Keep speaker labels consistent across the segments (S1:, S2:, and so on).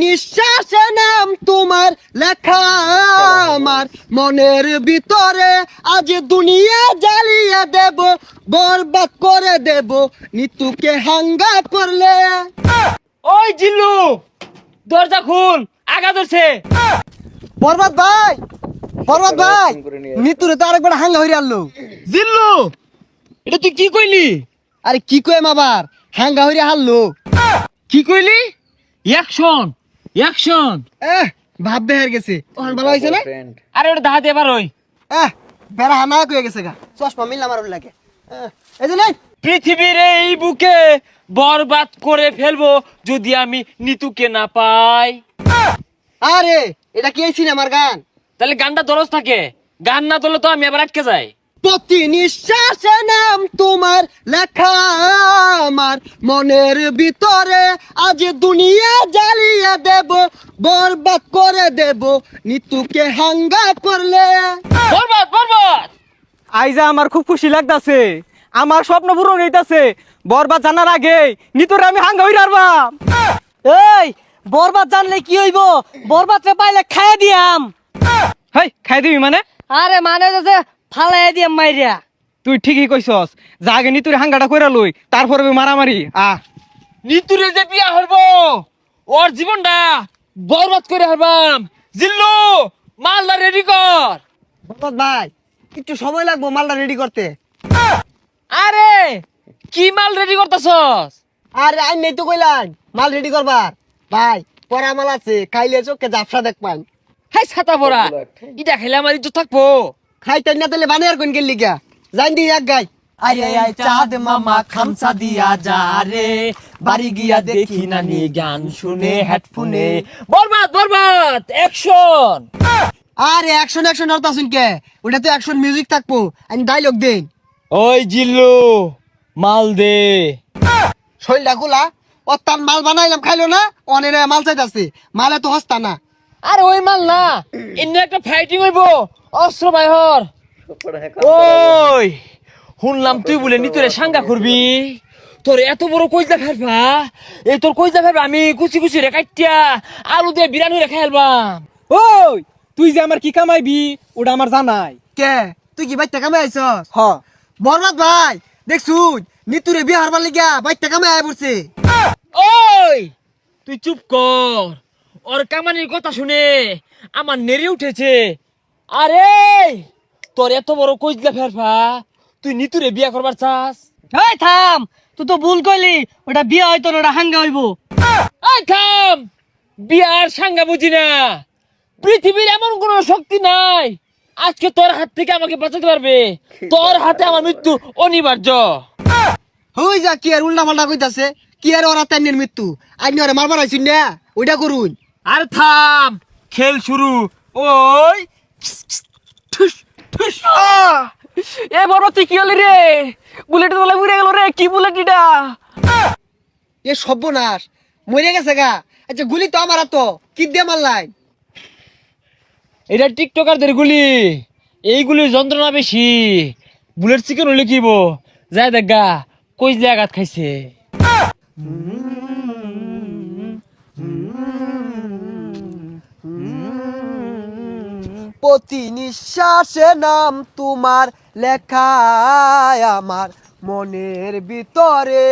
S1: নিঃশ্বাসে নাম তোমার লেখা আমার মনের ভিতরে, আজ দুনিয়া জ্বালিয়ে দেব, বরবাদ করে দেব নিতুকে হাঙ্গা করলে।
S2: ওই জিল্লু, দরজা খুল, আগা ধরছে।
S1: বরবাদ ভাই, বরবাদ ভাই, নিতুরে তো আরেকবার হাঙ্গা হইরে আনলো।
S2: জিল্লু, এটা তুই কি কইলি?
S1: আরে কি কইম আবার, হাঙ্গা হইরে হারলো।
S2: কি কইলি? Action, action.
S1: ভাব বেহার গেছে, ওখান ভালো হয়েছে না?
S2: আরে ওটা দাহাতে এবার ওই
S1: বেড়া হানা কয়ে গেছে গা, চশমা মিললাম আর লাগে। এই যে নাই,
S2: পৃথিবীর এই বুকে বরবাদ করে ফেলবো যদি আমি নিতুকে না পাই।
S1: আরে এটা কি এই সিনেমার গান?
S2: তাহলে গানটা দরজ থাকে, গান না তোলে তো আমি আবার আটকে যাই।
S1: প্রতি নিঃশ্বাসে নাম তোমার লেখা আমার মনের ভিতরে, আজ দুনিয়া জ্বালিয়ে দেব, বরবাদ করে দেব নিতুকে হাঙ্গা করলে।
S2: বরবাদ, বরবাদ।
S3: আইজা আমার খুব খুশি লাগতাছে, আমার স্বপ্ন পূরণ হইতাছে। বরবাদ জানার আগে নিতরে আমি হাঙ্গা হইরা আরবাম।
S4: এই বরবাদ জানলে কি হইব? বরবাদ রে পাইলে খাইয়ে দিয়াম।
S3: হেই, খাই দিবি মানে?
S4: আরে মানে যে ফালাই দিয়াম মাইরিয়া।
S3: তুই ঠিকই কইছস, যা আগে নিতুরে হাঙ্গাটা কইরা লই, তারপরে মারামারি।
S2: নিতুরে যে বিয়া হইবো, ওর জীবনটা বরবাদ করে হারবাম। জিল্লু, মালদা রেডি কর।
S1: বরবাদ ভাই, একটু সময় লাগবো মালটা রেডি করতে।
S2: আরে কি মাল রেডি করতেছস?
S1: আরে আই নেই তো কইলাম মাল রেডি করবার। ভাই পরা মাল আছে, খাইলে চোখে জাফসা দেখবান।
S2: হাই ছাতা পরা, ইটা খেলে আমার ইজ্জত থাকবো।
S1: খাইতে না তাহলে বানিয়ার কোন গেলি গা, জান দি এক গাই।
S2: আরে আই চাঁদ মামা খামসা দিয়া যা রে, বাড়ি গিয়া দেখি নানি গান শুনে হেডফোনে। বরবাদ, বরবাদ, অ্যাকশন।
S1: আরে অ্যাকশন অ্যাকশন আর তাসুন কে, ওটা তো অ্যাকশন মিউজিক থাকবো, আমি ডায়লগ দেই।
S2: ওই জিল্লু, মাল দে।
S1: শৈলটা খোলা, ও তার মাল বানাইলাম খাইলো না, অনেক মাল চাইতাছে, মালে তো হস্তা না।
S2: আরে ওই মাল না, এমনি একটা ফাইটিং হইব, অস্ত্র বাইহর। ওই শুনলাম তুই বলে নিতরে সাঙ্গা করবি, তোর এত বড় কইজা ফেলবা, এই তোর কইজা ফেলবা আমি কুচি কুচি রে কাটিয়া আলু দিয়ে বিরানি রে খাইলবাম।
S3: ওই তুই যে আমার কি কামাইবি ওটা আমার জানাই।
S1: কে তুই কি বাইতে কামে আইছস?
S3: হ,
S1: বরবাদ ভাই দেখছুন নিতুরে বিয়ে হারবার লিগা বাইতে কামে আয় পড়ছে।
S2: ওই তুই চুপ কর, ওর কামানির কথা শুনে আমার নেড়ে উঠেছে। আরে তোর এত বড় কইজলা ফেরফা, তুই নিতুরে বিয়া করবার চাস?
S4: এই থাম, তুই তো ভুল কইলি, ওটা বিয়ে হয়তো না, ওটা হাঙ্গা হইব।
S2: এই থাম, বিয়ার সাঙ্গা বুঝি না। পৃথিবীর এমন কোন শক্তি নাই আজকে তোর হাত থেকে আমাকে বাঁচাতে পারবে। তোর হাতে আমার মৃত্যু অনিবার্য।
S1: হই যা কি আর উল্টা পাল্টা কইতাছে, কি আর ওরা তাইনের মৃত্যু, আইনি ওরা মারবার আইছুন না, ওইটা করুন।
S2: আর থাম, খেল শুরু। ওই ঠুস ঠুস।
S3: এ বরবাদ তুই কি হলি রে? বুলেট তোলা উড়ে গেল রে, কি বুলেট এটা?
S1: এ সর্বনাশ, মরে গেছে গা। আচ্ছা গুলি তো আমার তো কি দিয়ে মারলাই?
S2: এটা টিকটকারদের গুলি, এইগুলির যন্ত্রণা বেশি। বুলেট চিকেন হলে কিব যায় দেখা কই যে আঘাত খাইছে।
S1: প্রতি নিঃশ্বাসে নাম তোমার লেখা আমার মনের ভিতরে,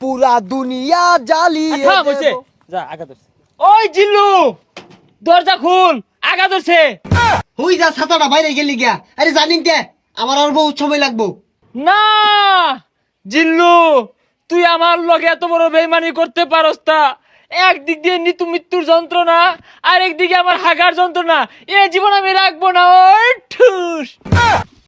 S1: পুরা দুনিয়া জ্বালিয়ে
S2: থাম হইছে,
S1: দেব।
S2: যা আঘাত ধরছে। ওই জিল্লু, দরজা খুল, আঘাত ধরছে।
S1: হই যা ছাতাটা বাইরে গেলি গিয়া। আরে জানিন কে আমার আর বহুত সময় লাগবো।
S2: না জিল্লু, তুই আমার লগে এত বড় বেইমানি করতে পারস তা? একদিক দিয়ে নিতু মৃত্যুর যন্ত্রণা, আর একদিকে আমার হাগার যন্ত্রণা, এ জীবন আমি রাখবো না। ওই ঠুস।